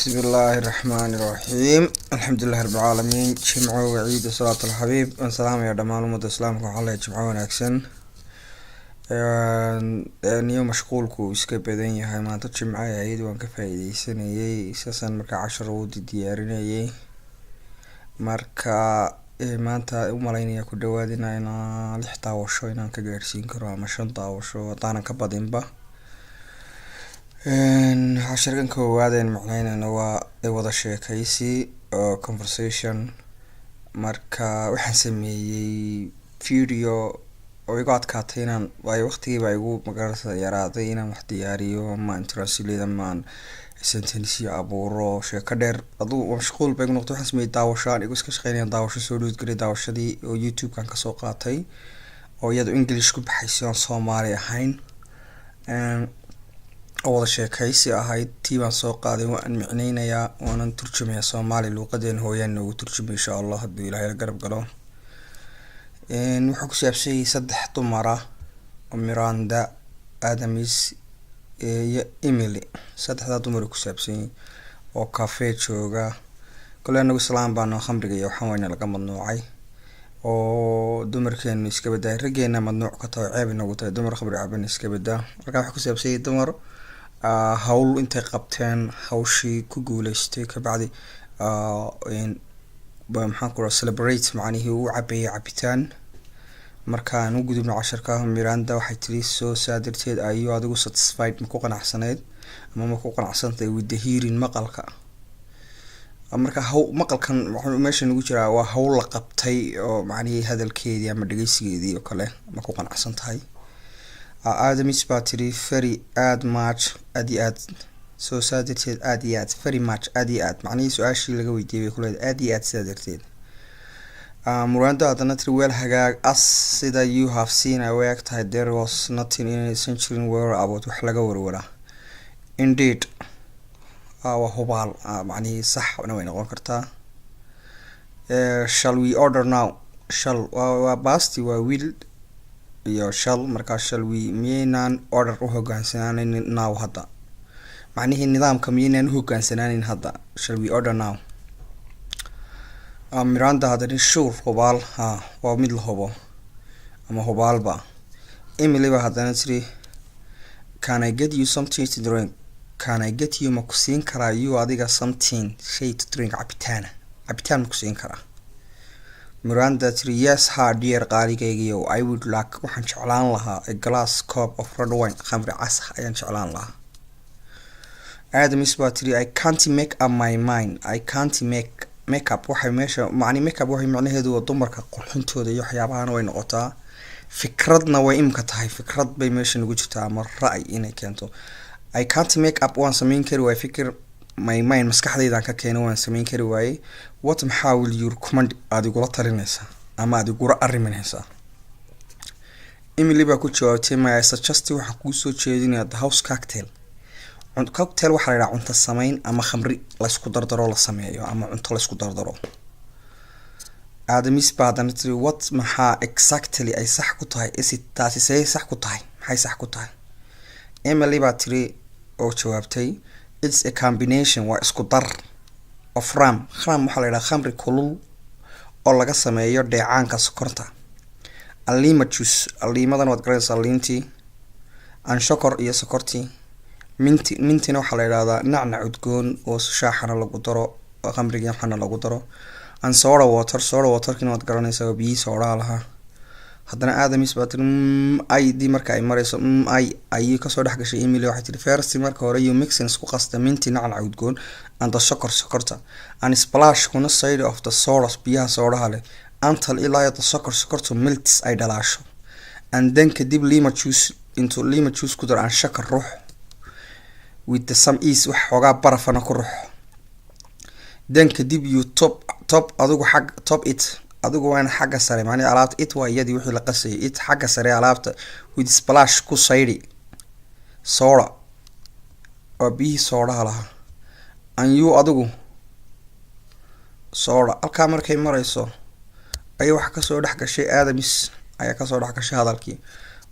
بسم الله الرحمن الرحيم الحمد لله رب العالمين جمعة وعيد صلاة الحبيب والسلام يا دمان أمة الإسلام وعلى جمعة ونكسن نيو مشغولكو iska badan yahay maanta jimca ayay waan ka faa'iideysanayay saasan marka 10 wadi diyaarinayay marka maanta u maleynaya ku dhawaad inaan 6 daawasho inaan ka gaarsiin karo ama 5 daawasho taan ka badinba عشان كوادين معنا وضع sheekaysi conversation marka waxaan sameeyay video oo iga adkaatay inaan waqtigiiba igu magarasa yaraaday inaan wax diyaariyo ama translate ama sentence abuuro sheeko dheer aduu mashquul bay noqdo waxaan sameeyay daawashaan igu iska shaqeynayaan daawasho soo dhigay daawashadii oo YouTube kan ka soo qaatay oo iyada English ku baxaysan Soomaali ahayn wada sheekaysi ahayd tiibaan soo qaaday waan micnaynayaa waanan turjumayaa Soomaali luqadeen hooyaan ugu turjumay insha Allah haddii Ilaahay garab galo wuxuu ku saabsan saddex dumar ah oo Miranda Adams iyo Emily saddexda dumar ku saabsan oo cafe jooga kale anagu salaam baan khamriga iyo waxaan wayna laga madnuucay oo dumarkeen iska badaa rageena madnuuc ka tahay ceeb inagu tahay dumar khamri caban iska badaa marka waxa ku saabsan dumar hawl intay qabteen hawshii ku guuleystay ka bacdi maxaan ku celebrate macnaheedu uu cabay cabitaan marka aanu gudubno 10ka Miranda waxay tiri soo saadirteed ayuu adigu satisfied ma ku qanacsanayd ama ma ku qanacsantay with the hearing maqalka marka maqalkan meesha ugu jira waa hawl la qabtay oo macnaheedu hadalkeedii ama dhageysigeedii oo kale ma ku qanacsantahay Adams battery very much add soo saadirteed add very much add macnaheedu su'aashii laga weydiiyay kulay add saadirteed Miranda hadana tiri weel hagaag as sida you have seen I worked there was nothing in essential were about wax laga warwara indeed waa hubaal macnaheedu sax way noqon kartaa shall we order now shall waa basti waa will iyo shall marka shall we miyaynan order u hoggaansanaanin now hadda macnaheedu nidaamka miyaynan u hoggaansanaanin hadda shall we order now Miranda hadana sure hubaal waa mid la hubo ama hubaalba Emily ba hadana tiri can I get you something to drink can I get you ma ku siin karaa you adiga something shay to drink cabitaan ma ku siin karaa Miranda tiri yes dear qaligaygiyo I would like waxaan jeclaan lahaa a glass cup of red wine khamri cas ayaan jeclaan lahaa Adams ba tiri I can't make up my mind I can't make up waxay meesha make-up waxay macnaheedu waa dumarka qurxintooda iyo waxyaabahan way noqotaa fikradna way imka tahay fikrad bay meesha ugu jirtaa ama ra'ay inay keento I can't make up waan sameyn kari waay fikir my mind maskaxdayda ka keenay waan sameyn kari waay what will you recommend adigula talinaysa ama adigula ariminaysa Emily ba ku jawaabtay my suggest waxa ku soo jeedinaya the house cocktail cocktail waxa la yiraahdaa cunto sameyn ama khamri la isku dardaro la sameeyo ama cunto la isku dardaro Adams baadan tiri what exactly ay sax ku tahay is it taasi say sax ku tahay maxay sax ku tahay Emily ba tiri oo jawaabtay it's a combination waa isku dar of ram waxa la yiraahdaa khamri kulul oo laga sameeyo dheecaanka sokorta alima juice alimadan wad garanaysaa liintii aan shokor iyo sokortii mintina waxa la yiraahdaa nacnac udgoon oo shaaxana lagu daro khamriga waxana lagu daro aan soda water wad garanaysaa biyo soda laha hadana Adams battery ay di marka ay marayso ay ka soo dhaxgashay Emily waxa tiri first marka hore you mixing isku qasta minti nacnac udgoon and the sokorta and splash kuna side of the soda biyaha soda hale until ilaa the sokorta melts ay dhalaasho and then kadib lima juice ku dar aan shakar ruux with the some is wax xogaa barafana ku ruux then kadib you top adigu xag top it adigu waan xagga sare macnaheedu alaabta it waa iyadii wixii la qasay it xagga sare alaabta with splash ku sayri soda oo biyo soda laha an you adigu soda alka markay marayso ay wax ka soo dhaxgashay Adams ayaa ka soo dhaxgashay hadalkii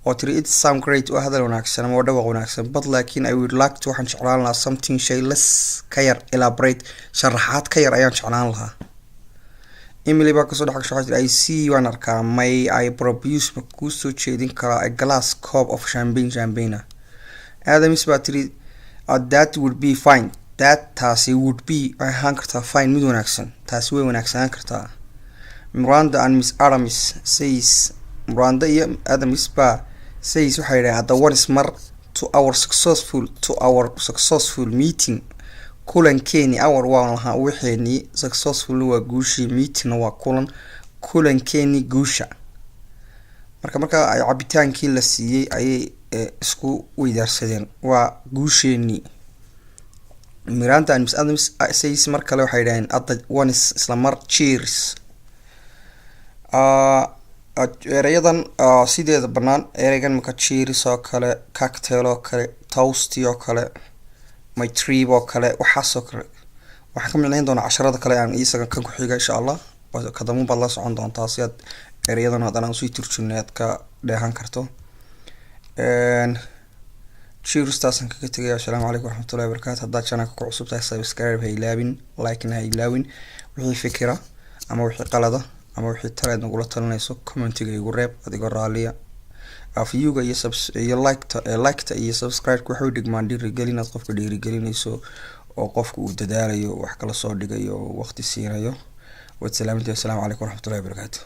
oo tiri it sound great oo hadal wanaagsan ama dhawaaq wanaagsan but laakiin I would like to waxaan jeclaan lahaa something shay less ka yar elaborate sharaxaad ka yar ayaan jeclaan lahaa. Emily baa kasoo dhex gashay I see waan arkaa may I propose ma kuu soo jeedin karaa a glass cup of champagne. Adams baa tiri that would be fine. That taasi would be ahaan kartaa fine mid wanaagsan taasi way wanaagsanaan kartaa. Miranda and Miss Adams says Miranda iyo Adams baa says waxay yidhahdeen the one is mar to our successful meeting kulankeeni our waan lahaa wixeenii successful waa guushii meeting waa kulankeeni guusha marka ay cabitaankii la siiyay ayay isku weydaarsadeen waa guusheeni. Miranda and Miss Adams says mar kale waxay yidhahdeen the one is isla mar cheers. Erayadan sideeda banaan ereygan marka cheers oo kale cocktail oo kale toast oo kale my trip oo kale waxaas oo kale waxaan ka micnayn doonaa casharada kale aan isaga kan ku xiga insha Allah kadamo bad la socon doontaa si aad erayadan hadana u sii turjuneed ka dheehan karto. cheers taasan kaga tagay. Assalaamu calaykum waraxmatullaahi wabarakaatuh. haddaad channelka ku cusub tahay subscribe ha ilaawin like na ha ilaawin wixii fikira ama wixii qalada ama wixii taleed nagula talinayso commentiga igu reeb adigoo raaliya afyuga iyo like-ta iyo subscribe waxay dhigmaan dhiirigelin aad qofka dhiirigelinayso oo qofka uu dadaalayo wax kala soo dhigayo waqti siinayo. Wassalaamu calaykum waraxmatullaahi wabarakaatuh.